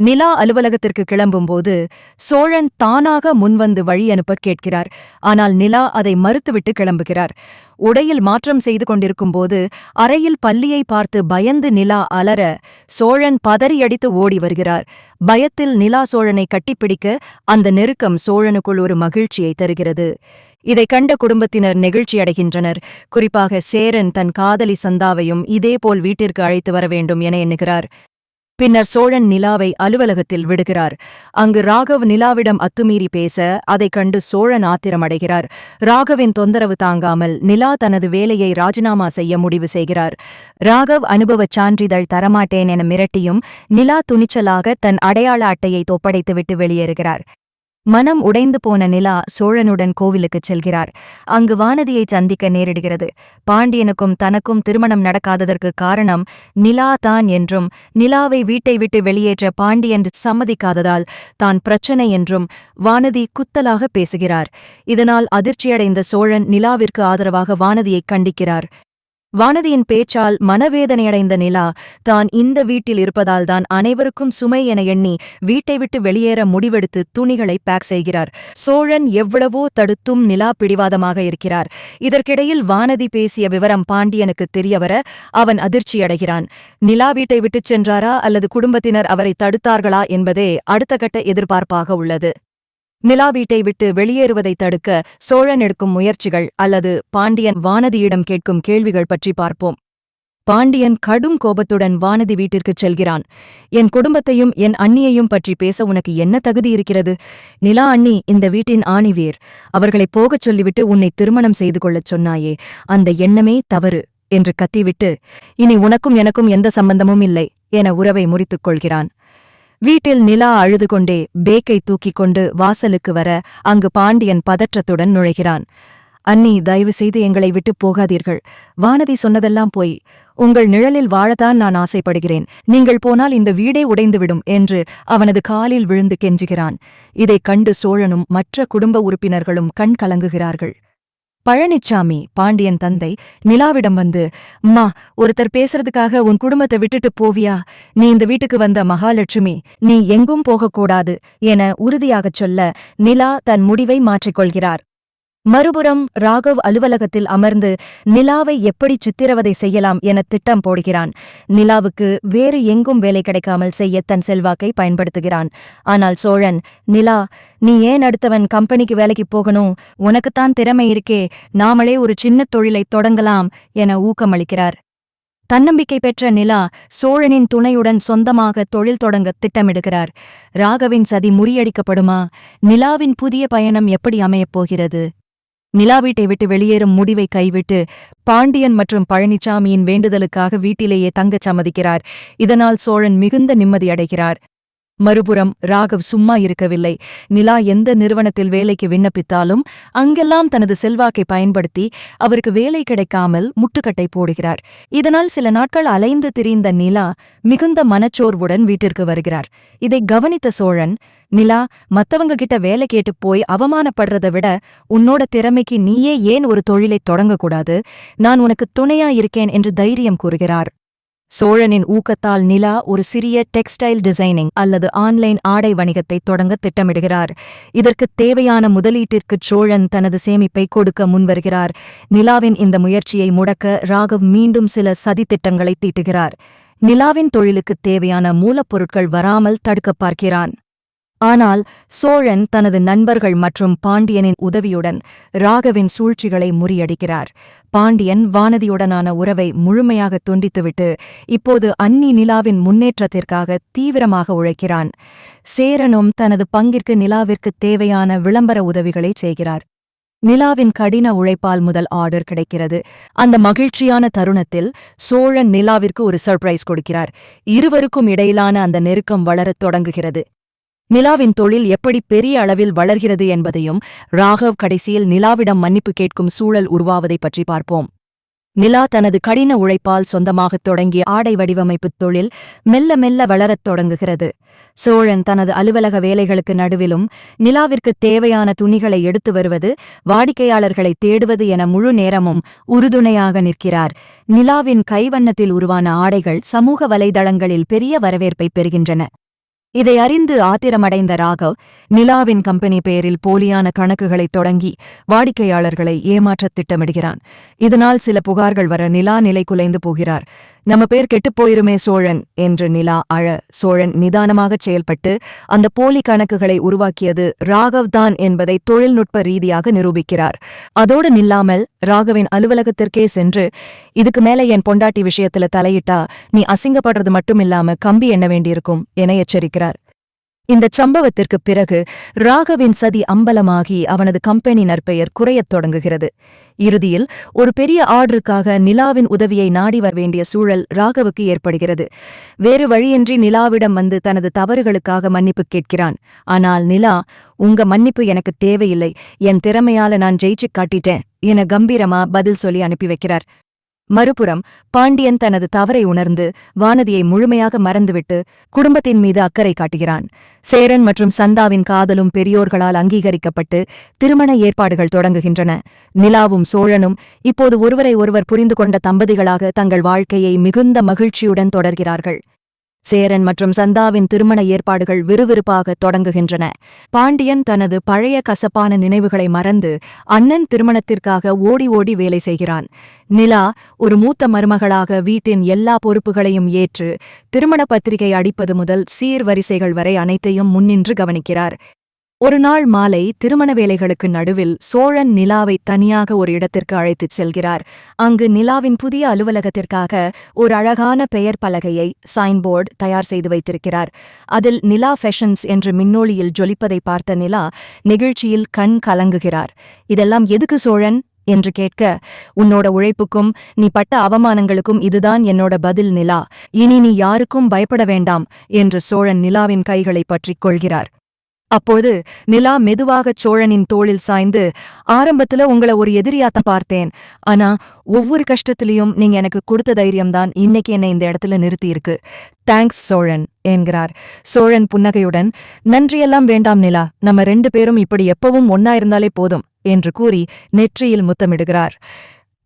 நிலா அலுவலகத்திற்கு கிளம்பும்போது சோழன் தானாக முன்வந்து வழி அனுப்ப கேட்கிறார். ஆனால் நிலா அதை மறுத்துவிட்டு கிளம்புகிறார். உடையில் மாற்றம் செய்து கொண்டிருக்கும்போது அறையில் பல்லியை பார்த்து பயந்து நிலா அலற சோழன் பதறியடித்து ஓடி வருகிறார். பயத்தில் நிலா சோழனை கட்டிப்பிடிக்க அந்த நெருக்கம் சோழனுக்குள் ஒரு மகிழ்ச்சியை தருகிறது. இதைக் கண்ட குடும்பத்தினர் நெகிழ்ச்சியடைகின்றனர். குறிப்பாக சேரன் தன் காதலி சந்தாவையும் இதேபோல் வீட்டிற்கு அழைத்து வர வேண்டும் என எண்ணுகிறார். பின்னர் சோழன் நிலாவை அலுவலகத்தில் விடுகிறார். அங்கு ராகவ் நிலாவிடம் அத்துமீறி பேச அதைக் கண்டு சோழன் ஆத்திரமடைகிறார். ராகவின் தொந்தரவு தாங்காமல் நிலா தனது வேலையை ராஜினாமா செய்ய முடிவு செய்கிறார். ராகவ் அனுபவச் சான்றிதழ் தரமாட்டேன் என மிரட்டியும் நிலா துணிச்சலாக தன் அடையாள அட்டையை ஒப்படைத்துவிட்டு வெளியேறுகிறார். மனம் உடைந்து போன நிலா சோழனுடன் கோவிலுக்குச் செல்கிறார். அங்கு வானதியை சந்திக்க நேரிடுகிறது. பாண்டியனுக்கும் தனக்கும் திருமணம் நடக்காததற்கு காரணம் நிலா தான் என்றும் நிலாவை வீட்டை விட்டு வெளியேற்ற பாண்டியன் சம்மதிக்காததால் தான் பிரச்சனை என்றும் வானதி குத்தலாக பேசுகிறார். இதனால் அதிர்ச்சியடைந்த சோழன் நிலாவிற்கு ஆதரவாக வானதியை கண்டிக்கிறார். வானதியின் பேச்சால் மனவேதனையடைந்த நிலா தான் இந்த வீட்டில் இருப்பதால்தான் அனைவருக்கும் சுமை என எண்ணி வீட்டை விட்டு வெளியேற முடிவெடுத்து துணிகளை பேக் செய்கிறார். சோழன் எவ்வளவோ தடுத்தும் நிலா பிடிவாதமாக இருக்கிறார். இதற்கிடையில் வானதி பேசிய விவரம் பாண்டியனுக்கு தெரியவர அவன் அதிர்ச்சியடைகிறான். நிலா வீட்டை விட்டுச் சென்றாரா அல்லது குடும்பத்தினர் அவரை தடுத்தார்களா என்பதே அடுத்த கட்ட எதிர்பார்ப்பாக உள்ளது. நிலா வீட்டை விட்டு வெளியேறுவதை தடுக்க சோழன் எடுக்கும் முயற்சிகள் அல்லது பாண்டியன் வானதியிடம் கேட்கும் கேள்விகள் பற்றி பார்ப்போம். பாண்டியன் கடும் கோபத்துடன் வானதி வீட்டிற்குச் செல்கிறான். என் குடும்பத்தையும் என் அண்ணியையும் பற்றி பேச உனக்கு என்ன தகுதி இருக்கிறது? நிலா அண்ணி இந்த வீட்டின் ஆணிவேர். அவர்களை போகச் சொல்லிவிட்டு உன்னை திருமணம் செய்து கொள்ளச் சொன்னாயே, அந்த எண்ணமே தவறு என்று கத்திவிட்டு இனி உனக்கும் எனக்கும் எந்த சம்பந்தமும் இல்லை என உறவை முறித்துக் கொள்கிறான். வீட்டில் நிலா அழுது கொண்டே பேக்கை தூக்கிக் கொண்டு வாசலுக்கு வர அங்கு பாண்டியன் பதற்றத்துடன் நுழைகிறான். அண்ணி, தயவு செய்து எங்களை விட்டு போகாதீர்கள். வானதி சொன்னதெல்லாம் போய். உங்கள் நிழலில் வாழத்தான் நான் ஆசைப்படுகிறேன். நீங்கள் போனால் இந்த வீடே உடைந்துவிடும் என்று அவனது காலில் விழுந்து கெஞ்சுகிறான். இதைக் கண்டு சோழனும் மற்ற குடும்ப உறுப்பினர்களும் கண் கலங்குகிறார்கள். பழனிச்சாமி, பாண்டியன் தந்தை, நிலாவிடம் வந்து, அம்மா, ஒருத்தர் பேசுறதுக்காக உன் குடும்பத்தை விட்டுட்டு போவியா? நீ இந்த வீட்டுக்கு வந்த மகாலட்சுமி, நீ எங்கும் போகக்கூடாது என உறுதியாகச் சொல்ல நிலா தன் முடிவை மாற்றிக்கொள்கிறார். மறுபுறம் ராகவ் அலுவலகத்தில் அமர்ந்து நிலாவை எப்படி சித்திரவதை செய்யலாம் என திட்டம் போடுகிறான். நிலாவுக்கு வேறு எங்கும் வேலை கிடைக்காமல் செய்ய தன் செல்வாக்கை பயன்படுத்துகிறான். ஆனால் சோழன், நிலா, நீ ஏன் அடுத்தவன் கம்பெனிக்கு வேலைக்கு போகணும்? உனக்குத்தான் திறமை இருக்கே, நாமளே ஒரு சின்ன தொழிலை தொடங்கலாம் என ஊக்கமளிக்கிறார். தன்னம்பிக்கை பெற்ற நிலா சோழனின் துணையுடன் சொந்தமாக தொழில் தொடங்க திட்டமிடுகிறார். ராகவின் சதி முறியடிக்கப்படுமா? நிலாவின் புதிய பயணம் எப்படி அமையப் போகிறது? நிலா வீட்டை விட்டு வெளியேறும் முடிவை கைவிட்டு பாண்டியன் மற்றும் பழனிச்சாமியின் வேண்டுதலுக்காக வீட்டிலேயே தங்கச் சம்மதிக்கிறார். இதனால் சோழன் மிகுந்த நிம்மதியடைகிறார். மறுபுறம் ராகவ் சும்மா இருக்கவில்லை. நிலா எந்த நிறுவனத்தில் வேலைக்கு விண்ணப்பித்தாலும் அங்கெல்லாம் தனது செல்வாக்கை பயன்படுத்தி அவருக்கு வேலை கிடைக்காமல் முட்டுக்கட்டை போடுகிறார். இதனால் சில நாட்கள் அலைந்து திரிந்த நிலா மிகுந்த மனச்சோர்வுடன் வீட்டிற்கு வருகிறார். இதை கவனித்த சோழன், நிலா, மத்தவங்க கிட்ட வேலை கேட்டு போய் அவமானப்படுறத விட உன்னோட திறமைக்கு நீயே ஏன் ஒரு தொழிலை தொடங்கக்கூடாது? நான் உனக்கு துணையா இருக்கேன் என்று தைரியம் கூறுகிறார். சோழனின் ஊக்கத்தால் நிலா ஒரு சிறிய டெக்ஸ்டைல் டிசைனிங் அல்லது ஆன்லைன் ஆடை வணிகத்தை தொடங்க திட்டமிடுகிறார். இதற்குத் தேவையான முதலீட்டிற்குச் சோழன் தனது சேமிப்பை கொடுக்க முன்வருகிறார். நிலாவின் இந்த முயற்சியை முடக்க ராகவ் மீண்டும் சில சதித்திட்டங்களை தீட்டுகிறார். நிலாவின் தொழிலுக்குத் தேவையான மூலப்பொருட்கள் வராமல் தடுக்கப் பார்க்கிறான். ஆனால் சோழன் தனது நண்பர்கள் மற்றும் பாண்டியனின் உதவியுடன் ராகவின் சூழ்ச்சிகளை முறியடிக்கிறார். பாண்டியன் வானதியுடனான உறவை முழுமையாக துண்டித்துவிட்டு இப்போது அண்ணி நிலாவின் முன்னேற்றத்திற்காக தீவிரமாக உழைக்கிறான். சேரனும் தனது பங்கிற்கு நிலாவிற்கு தேவையான விளம்பர உதவிகளை செய்கிறார். நிலாவின் கடின உழைப்பால் முதல் ஆர்டர் கிடைக்கிறது. அந்த மகிழ்ச்சியான தருணத்தில் சோழன் நிலாவிற்கு ஒரு சர்ப்ரைஸ் கொடுக்கிறார். இருவருக்கும் இடையிலான அந்த நெருக்கம் வளரத் தொடங்குகிறது. நிலாவின் தொழில் எப்படி பெரிய அளவில் வளர்கிறது என்பதையும் ராகவ் கடைசியில் நிலாவிடம் மன்னிப்பு கேட்கும் சூழல் உருவாவதை பற்றி பார்ப்போம். நிலா தனது கடின உழைப்பால் சொந்தமாகத் தொடங்கிய ஆடை வடிவமைப்புத் தொழில் மெல்ல மெல்ல வளரத் தொடங்குகிறது. சோழன் தனது அலுவலக வேலைகளுக்கு நடுவிலும் நிலாவிற்குத் தேவையான துணிகளை எடுத்து வருவது, வாடிக்கையாளர்களை தேடுவது என முழு நேரமும் உறுதுணையாக நிற்கிறார். நிலாவின் கைவண்ணத்தில் உருவான ஆடைகள் சமூக வலைதளங்களில் பெரிய வரவேற்பை பெறுகின்றன. இதை அறிந்து ஆத்திரமடைந்த ராகவ் நிலாவின் கம்பெனி பெயரில் போலியான கணக்குகளைத் தொடங்கி வாடிக்கையாளர்களை ஏமாற்றத் திட்டமிடுகிறான். இதனால் சில புகார்கள் வர நிலா நிலை குலைந்து போகிறார். நம்ம பேர் கெட்டுப் போயிருமே சோழன் என்று நிலா அழ, சோழன் நிதானமாகச் செயல்பட்டு அந்த போலி கணக்குகளை உருவாக்கியது ராகவ் தான் என்பதை தொழில்நுட்ப ரீதியாக நிரூபிக்கிறார். அதோடு நில்லாமல் ராகவின் அலுவலகத்திற்கே சென்று, இதுக்கு மேல என் பொண்டாட்டி விஷயத்துல தலையிட்டா நீ அசிங்கப்படுறது மட்டுமில்லாம கம்பி எண்ண வேண்டியிருக்கும் என எச்சரிக்கிறார். இந்த சம்பவத்திற்குப் பிறகு ராகவின் சதி அம்பலமாகி அவனது கம்பெனி நற்பெயர் குறையத் தொடங்குகிறது. இறுதியில் ஒரு பெரிய ஆர்டருக்காக நிலாவின் உதவியை நாடி வர வேண்டிய சூழல் ராகவுக்கு ஏற்படுகிறது. வேறு வழியின்றி நிலாவிடம் வந்து தனது தவறுகளுக்காக மன்னிப்பு கேட்கிறான். ஆனால் நிலா, உங்க மன்னிப்பு எனக்கு தேவையில்லை, என் திறமையால நான் ஜெயிச்சுக் காட்டிட்டேன் என கம்பீரமா பதில் சொல்லி அனுப்பி வைக்கிறார். மறுபுறம் பாண்டியன் தனது தவறை உணர்ந்து வானதியை முழுமையாக மறந்துவிட்டு குடும்பத்தின் மீது அக்கறை காட்டுகிறான். சேரன் மற்றும் சந்தாவின் காதலும் பெரியோர்களால் அங்கீகரிக்கப்பட்டு திருமண ஏற்பாடுகள் தொடங்குகின்றன. நிலாவும் சோழனும் இப்போது ஒருவரை ஒருவர் புரிந்து கொண்ட தம்பதிகளாக தங்கள் வாழ்க்கையை மிகுந்த மகிழ்ச்சியுடன் தொடர்கிறார்கள். சேரன் மற்றும் சந்தாவின் திருமண ஏற்பாடுகள் விறுவிறுப்பாக தொடங்குகின்றன. பாண்டியன் தனது பழைய கசப்பான நினைவுகளை மறந்து அண்ணன் திருமணத்திற்காக ஓடி ஓடி வேலை செய்கிறான். நிலா ஒரு மூத்த மருமகளாக வீட்டின் எல்லா பொறுப்புகளையும் ஏற்று திருமண பத்திரிகை அடிப்பது முதல் சீர்வரிசைகள் வரை அனைத்தையும் முன்னின்று கவனிக்கிறார். ஒரு நாள் மாலை திருமண வேலைகளுக்கு நடுவில் சோழன் நிலாவை தனியாக ஒரு இடத்திற்கு அழைத்துச் செல்கிறார். அங்கு நிலாவின் புதிய அலுவலகத்திற்காக ஒரு அழகான பெயர் பலகையை சைன்போர்டு தயார் செய்து வைத்திருக்கிறார். அதில் நிலா ஃபேஷன்ஸ் என்று மின்னொளியில் ஜொலிப்பதை பார்த்த நிலா நெகிழ்ச்சியில் கண் கலங்குகிறார். இதெல்லாம் எதுக்கு சோழன் என்று கேட்க, உன்னோட உழைப்புக்கும் நீ பட்ட அவமானங்களுக்கும் இதுதான் என்னோட பதில் நிலா, இனி நீ யாருக்கும் பயப்பட வேண்டாம் என்று சோழன் நிலாவின் கைகளை பற்றிக் கொள்கிறார். அப்போது நிலா மெதுவாகச் சோழனின் தோளில் சாய்ந்து, ஆரம்பத்துல உங்கள ஒரு எதிரியாத்தான் பார்த்தேன், ஆனா ஒவ்வொரு கஷ்டத்திலையும் நீங்க எனக்கு கொடுத்த தைரியம்தான் இன்னைக்கு என்னை இந்த இடத்துல நிறுத்தியிருக்கு. தேங்க்ஸ் சோழன் என்கிறார். சோழன் புன்னகையுடன், நன்றியெல்லாம் வேண்டாம் நிலா, நம்ம 2 பேரும் இப்படி எப்பவும் ஒன்னா இருந்தாலே போதும் என்று கூறி நெற்றியில் முத்தமிடுகிறார்.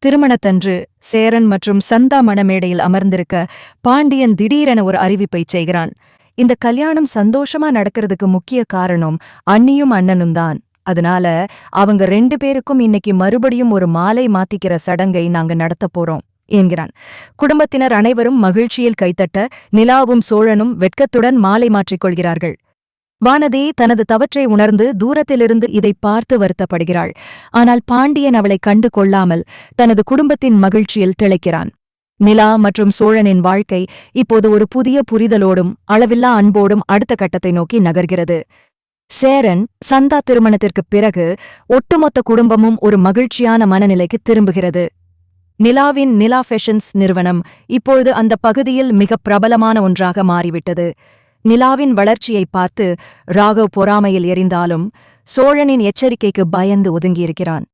திருமணத்தன்று சேரன் மற்றும் சந்தா மணமேடையில் அமர்ந்திருக்க பாண்டியன் திடீரென ஒரு அறிவிப்பை செய்கிறான். இந்த கல்யாணம் சந்தோஷமா நடக்கிறதுக்கு முக்கிய காரணம் அண்ணியும் அண்ணனும் தான். அதனால அவங்க 2 பேருக்கும் இன்னைக்கு மறுபடியும் ஒரு மாலை மாத்திக்கிற சடங்கை நாங்க நடத்தப் போறோம் என்கிறான். குடும்பத்தினர் அனைவரும் மகிழ்ச்சியில் கைத்தட்ட நிலாவும் சோழனும் வெட்கத்துடன் மாலை மாற்றிக்கொள்கிறார்கள். வானதி தனது தவற்றை உணர்ந்து தூரத்திலிருந்து இதை பார்த்து வருத்தப்படுகிறாள். ஆனால் பாண்டியன் அவளை கண்டு கொள்ளாமல் தனது குடும்பத்தின் மகிழ்ச்சியில் திளைக்கிறான். நிலா மற்றும் சோழனின் வாழ்க்கை இப்போது ஒரு புதிய புரிதலோடும் அளவில்லா அன்போடும் அடுத்த கட்டத்தை நோக்கி நகர்கிறது. சேரன் சந்தா திருமணத்திற்குப் பிறகு ஒட்டுமொத்த குடும்பமும் ஒரு மகிழ்ச்சியான மனநிலைக்கு திரும்புகிறது. நிலாவின் நிலா ஃபேஷன்ஸ் நிறுவனம் இப்பொழுது அந்த பகுதியில் மிக பிரபலமான ஒன்றாக மாறிவிட்டது. நிலாவின் வளர்ச்சியை பார்த்து ராகவ் பொறாமையில் எரிந்தாலும் சோழனின் எச்சரிக்கைக்கு பயந்து ஒதுங்கியிருக்கிறான்.